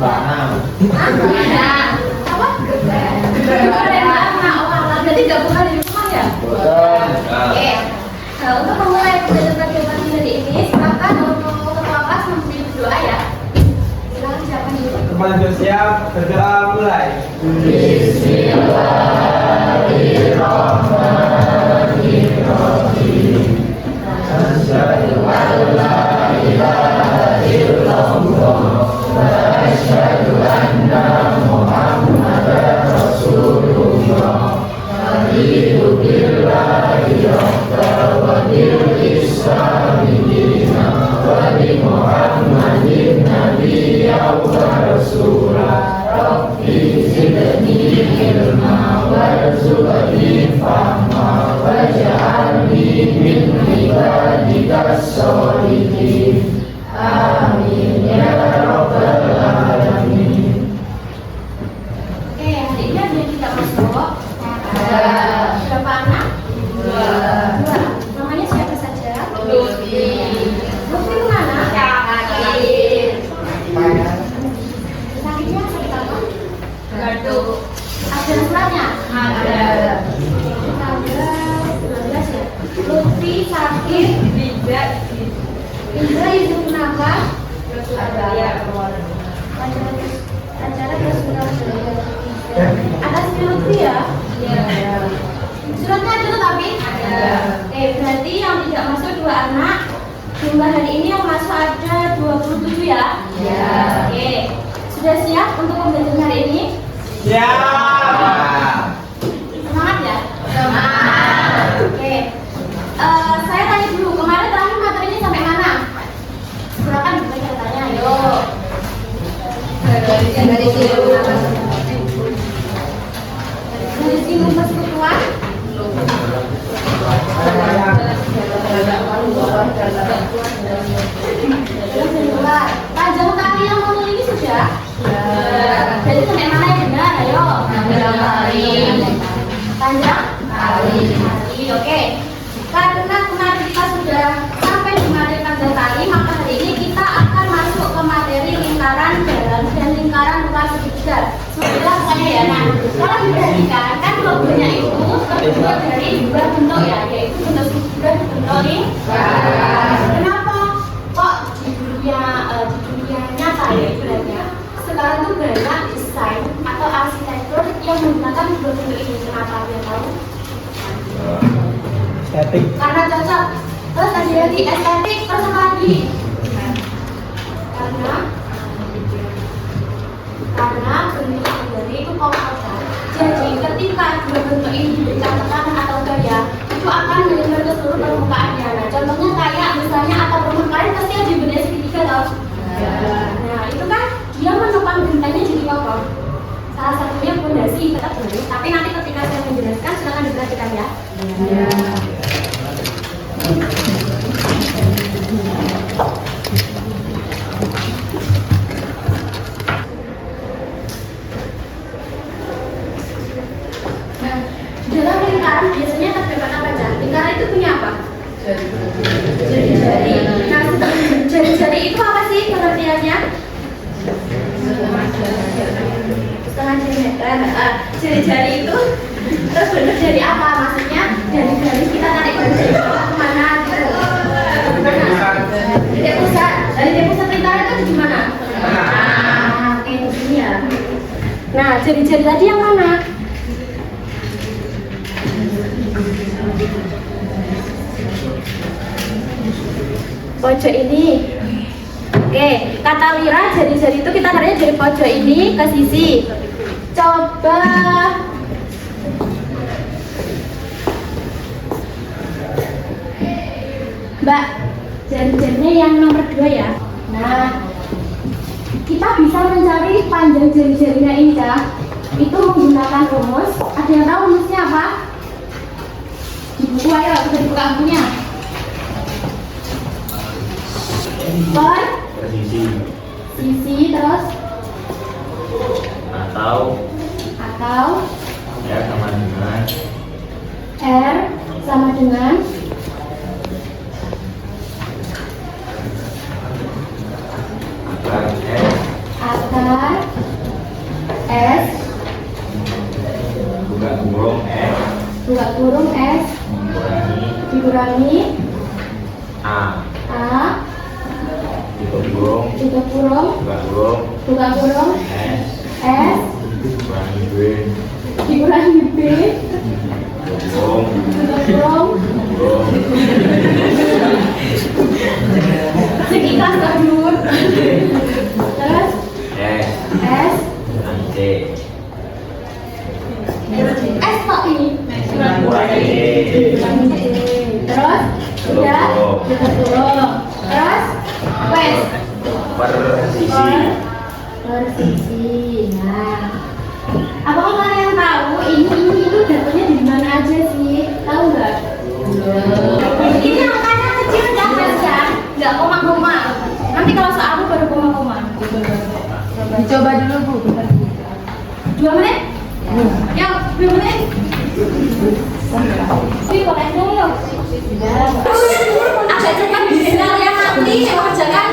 Ada. Apa? Berarti gabungan di rumah ya? Oke. Untuk memulai pelajaran pagi hari ini, silakan untuk ketua kelas memimpin doa ya. Silakan siapa nih? Teman siap, berdoa mulai. Bismillahirrahmanirrahim. Asyhadu an la ilaha illallah wa asyhadu anna Muhammadar Rasulullah. Amin billahi rabba wa bil islami dina wa bi Muhammadin nabiyya wa rasulah. Rabbi zidni ilma warzuqni fahma waj'alni min ibadikas sholihin. Amin ya rabbal alamin. Oke, hari ini ada yang tidak masuk. Berapa anak? Dua. Namanya siapa saja? Lutfi. Lutfi kemana? Sakit. Sakitnya sakit apa? Batuk. Ada suratnya? Ada. Tanggal 19 ya. Lutfi sakit. Indra itu kenapa? Acara personal ada si Lutfi ya? Iya. Suratnya ada tuh tapi? Ada. Oke, berarti yang tidak masuk 2 anak. Jumlah hari ini yang masuk ada 27 ya? Iya. Oke. Sudah siap untuk pembelajaran hari ini? Siap. Semangat ya? Semangat. Oke. Saya tanya dulu, kemarin terakhir materinya sampai mana? Silakan dibaca datanya, ayo. Dari sini persekutuan. Panjang tali yang mau ini sudah? Jadi sampai mana yang benar? Ayo. Panjang tali. Oke. Karena kemarin kita sudah sampai di materi panjang tali, maka hari ini kita akan masuk ke materi lingkaran dalam dan lingkaran luar segitiga. Sudah pokoknya ya. Nah, kalau diperhatikan kan logonya itu terbuat dari 2 bentuk ya, yaitu bentuk segitiga dan bentuk lingkaran. Kenapa kok di dunia nyata ya ibaratnya sekarang tuh banyak desain atau arsitektur yang menggunakan 2 bentuk ini? Kenapa dia tahu? Estetik. Karena cocok. Terus ada lagi estetik, terus apa lagi? Karena bentuk dari itu komposan. Jadi ketika 2 bentuk ini diberikan tekanan atau gaya, itu akan menyebar ke seluruh permukaannya. Nah, contohnya kayak misalnya atap rumah kalian pasti ada bentuknya segitiga loh. Nah, itu kan dia menopang bentangnya jadi kokoh. Salah satunya fondasi tetap boleh, tapi nanti ketika saya menjelaskan silakan diperhatikan ya. Nah, dalam lingkaran biasanya terdapat apa aja? Lingkaran itu punya apa? Jari-jari. Nah, jari-jari itu apa sih pengertiannya? Setengah diameter. Jari-jari itu terbentuk dari apa? Maksudnya dari garis kita tarik garis kemana gitu? Titik pusat. Dari titik pusat lingkaran itu di mana? Nah, oke di sini ya. Nah, jari-jari tadi yang mana? Pojok ini. Oke, kata Wira jari-jari itu kita tariknya dari pojok ini ke sisi. Coba Mbak, jari-jarinya yang nomor 2 ya. Nah, kita bisa mencari panjang jari-jarinya ini ya. Itu menggunakan rumus. Ada yang tahu rumusnya apa? Di buku ayo, kita dibuka bukunya. Per sisi terus atau R sama dengan akar buka kurung S dikurangi A tutup kurung buka kurung S dikurangi B tutup kurung sekitar kedua terus S S kok ini terus udah tutup kurung terus wes persisi. Nah, apakah kalian tahu ini itu jatuhnya di mana aja sih? Tahu nggak? Ini angkanya kecil nggak koma-koma. Nanti kalau soal aku baru koma-koma. Dicoba dulu Bu. 2 menit? Ya, 2 menit. Wih, pakai dulu. Agak cepat bisa ya nanti mengerjakan.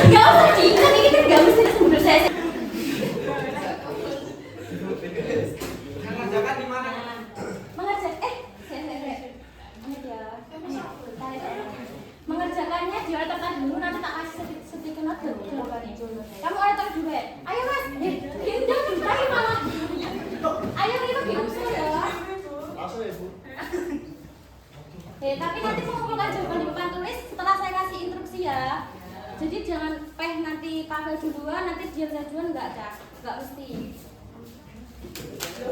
Gak usah diikat, ini kan gak mesti sumber saya. Mengerjakan di mana? Mengerjakannya di otak dulu, nanti tak kasih sedikit note jawabannya. Kamu otak dulu ya. Ayo mas, jangan tadi malah. Ayo kita diusul ya. Tapi nanti mengumpulkan jawaban di papan tulis setelah saya kasih instruksi ya. Jadi jangan nanti Pavel duluan, nanti dia duluan nggak mesti.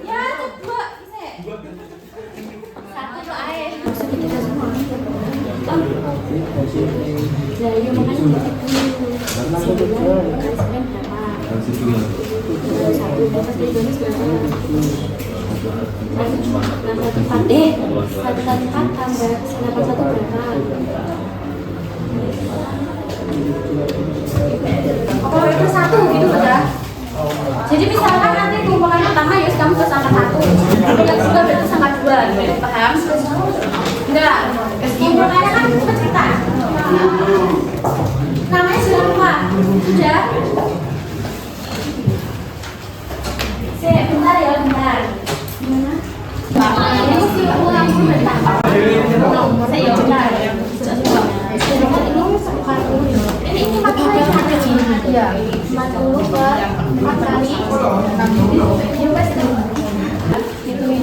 Ya coba bisa. 1 tuh air. Kita semua. Jadi makanya kalau itu 1 gitu ya. Jadi misalkan nanti kumpulan pertama ya kamu ke angka 1, yang juga berarti angka 2 gitu, paham? Enggak, kumpulannya kan cerita. Namanya sudah lupa, sudah. Bentar ya, bentar. Gimana? Ini sih ulang dulu bentar. Saya bentar. Ini 40 ya. 40 per 4 kali. Ya wes. Ini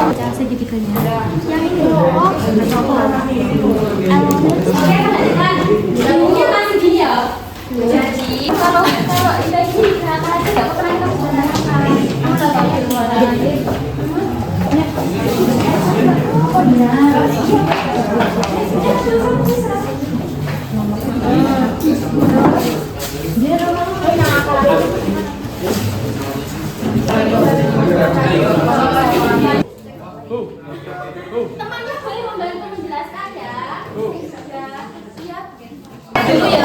bisa segitiganya yang ini ini masih gini ya. Jadi kalau ini gerakan tidak pernah temannya boleh membantu menjelaskan ya. Sudah siap dulu ya.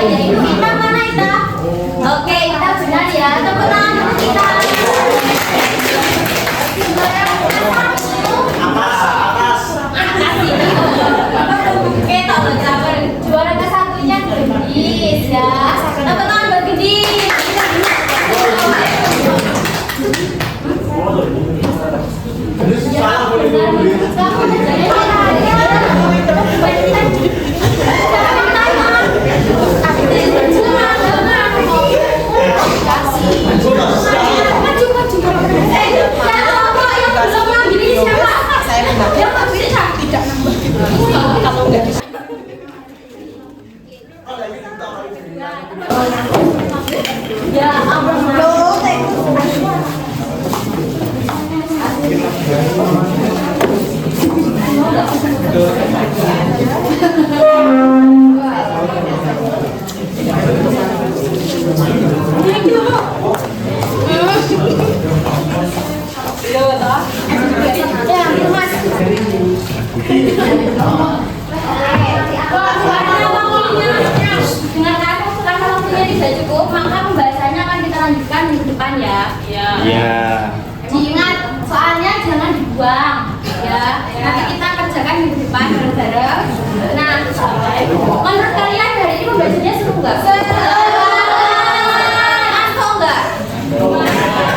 Yaitu kita mana kita? Oke, kita benar ya. Tepuk tangan untuk kita. Atas ini. Oke, tak berjalan. Juara ke-1-nya Gendis ya. Tepuk tangan buat Gendis. Ya, Iya. Diingat, soalnya jangan dibuang ya. Nanti kita kerjakan minggu depan bareng-bareng. Nah, menurut kalian hari ini membacanya seru nggak? Ngantuk nggak?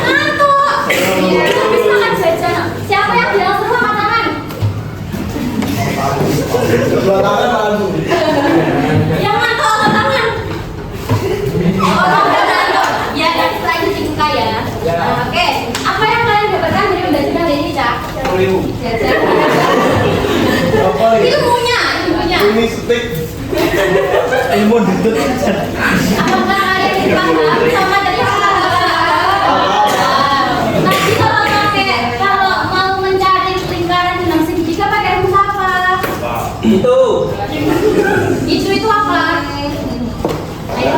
Ngantuk. Habis makan jajan. Siapa yang bilang seru angkat tangan? Yang ngantuk angkat tangan. Oh, udah ngantuk. Ya, nanti setelah itu dibuka ya. Oke, apa yang kalian dapatkan dari pembelajaran hari ini, Cak? Jajan. Itu punya. Ini stick. Ilmu duduk. Apakah kalian dipaham sama dari nanti kalau mau mencari lingkaran dengan segitiga pakai rumus apa? Itu apa? Ayo,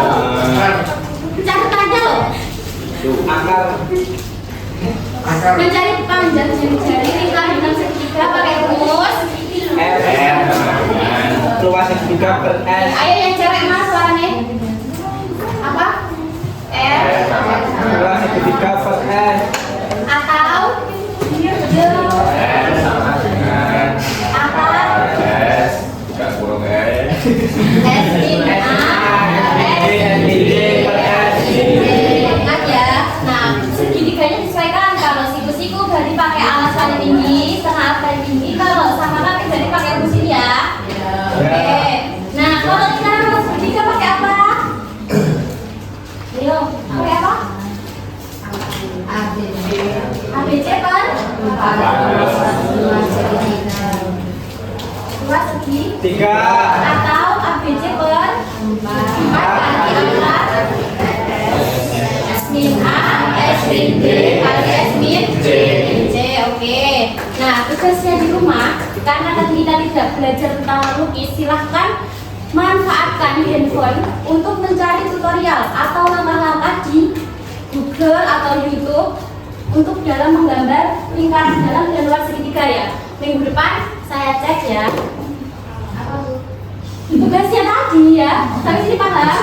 catat aja loh. Mencari panjang jari lingkaran dengan segitiga pakai rumus. Luas segitiga per S. Ayo yang cewek mana suaranya? Apa? Luas segitiga per S. Atau Sama dengan S. Juga kurang S. S min A per S. Ingat ya. Nah, segitiganya disesuaikan. Kalau siku-siku berarti pakai alas paling tinggi, setengah alas paling tinggi. Kalau sama kaki berarti pakai rumus ini ya. Oke. Nah, kalau kita rumus segitiga pakai apa? Ayo, pakai apa? ABC kan? Dua segi. 3. Atau ABC per 4 kali angka S min A, S min B kali S min C. Oke. Nah, tugasnya di rumah, karena tadi kita tidak belajar tentang lukis, silahkan manfaatkan handphone untuk mencari tutorial atau langkah-langkah di Google atau YouTube untuk dalam menggambar lingkaran dalam dan luar segitiga ya. Minggu depan saya cek ya. Apa tuh? Tugasnya tadi ya. Sampai sini paham?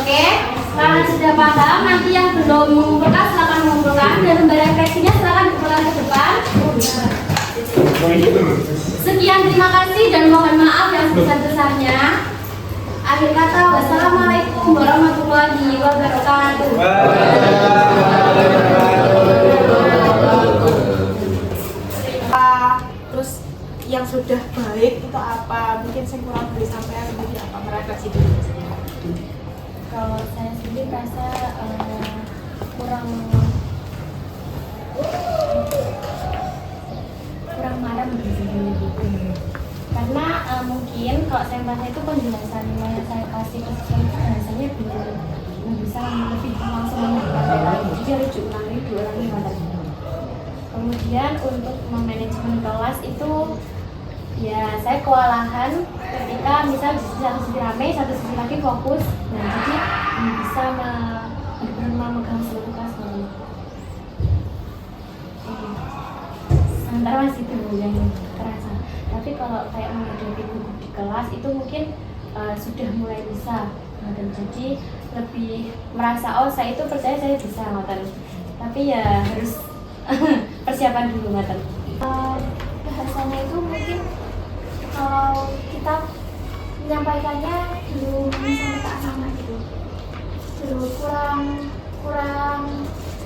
Oke, karena sudah paham, nanti yang belum mengumpulkan silakan mengumpulkan dan lembar refleksinya silakan dikumpulkan ke depan. Sekian, terima kasih dan mohon maaf yang sebesar-besarnya. Akhir kata, wassalamualaikum warahmatullahi wabarakatuh. Terus yang sudah baik itu apa? Mungkin saya kurang beri sampean jadi apa merefleksi dulu. Kalau saya sendiri rasa kurang marah karena mungkin kalau saya baca itu penjelasan yang saya kasih ke siswa itu bahasanya belum bisa lebih langsung menyampaikan, jadi rujuk ulangi diulangi pada. Kemudian untuk memanajemen kelas itu ya saya kewalahan ketika misal di satu sisi rame, satu sisi lagi fokus, nah jadi bisa benar-benar memegang seluruh kelas dulu. Sementara masih itu yang terasa. Tapi kalau kayak menghadapi guru di kelas itu mungkin sudah mulai bisa, dan jadi lebih merasa oh saya itu percaya saya bisa ngoten. Tapi ya harus persiapan dulu ngoten. Bahasanya itu mungkin kalau kita menyampaikannya belum sampai ke asana gitu, terus kurang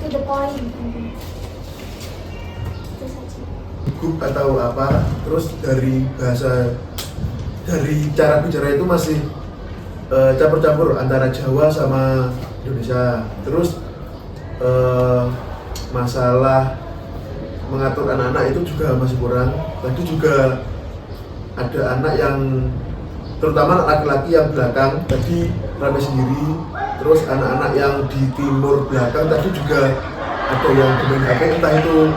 to the point gitu. Itu saja. Gugup atau apa, terus dari bahasa, dari cara bicara itu masih campur-campur antara Jawa sama Indonesia. Terus masalah mengatur anak-anak itu juga masih kurang. Tadi juga ada anak yang, terutama anak laki-laki yang belakang tadi rame sendiri. Terus anak-anak yang di timur belakang tadi juga ada yang bermain HP, entah itu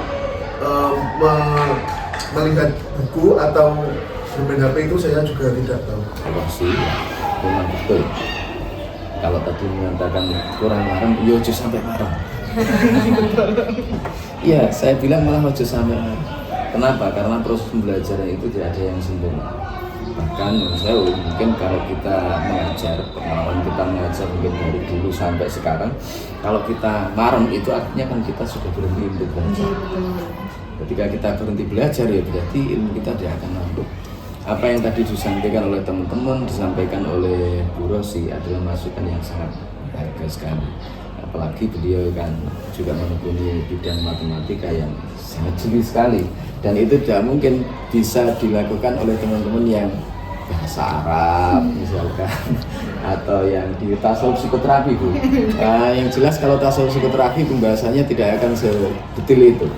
melihat buku atau bermain HP, itu saya juga tidak tahu. Kalau sih memang betul. Kalau tadi mengatakan kurang marah, ya ojo sampai marah. Iya, saya bilang malah ojo sampai marah. Kenapa? Karena proses pembelajaran itu tidak ada yang sempurna. kan saya mungkin kalau kita mengajar, pengalaman kita mengajar mungkin dari dulu sampai sekarang, kalau kita marem itu artinya kan kita sudah berhenti untuk belajar. Ketika kita berhenti belajar ya berarti ilmu kita tidak akan nambah. Apa yang tadi disampaikan oleh teman-teman, disampaikan oleh Bu Rosi adalah masukan yang sangat berharga sekali. Apalagi beliau kan juga menekuni bidang matematika yang sangat jeli sekali, dan itu tidak mungkin bisa dilakukan oleh teman-teman yang bahasa Arab misalkan atau yang di tasawuf psikoterapi Bu. Nah, yang jelas kalau tasawuf psikoterapi pembahasannya tidak akan sedetil itu.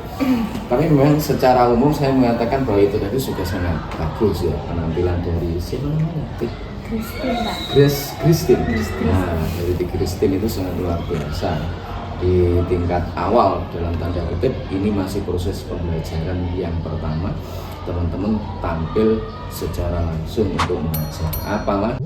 Tapi memang secara umum saya mengatakan bahwa itu tadi sudah sangat bagus ya, penampilan dari siapa namanya? Christine. Nah, dari Christine itu sangat luar biasa. Di tingkat awal dalam tanda kutip ini masih proses pembelajaran yang pertama, teman-teman tampil secara langsung untuk mengajar. Apalagi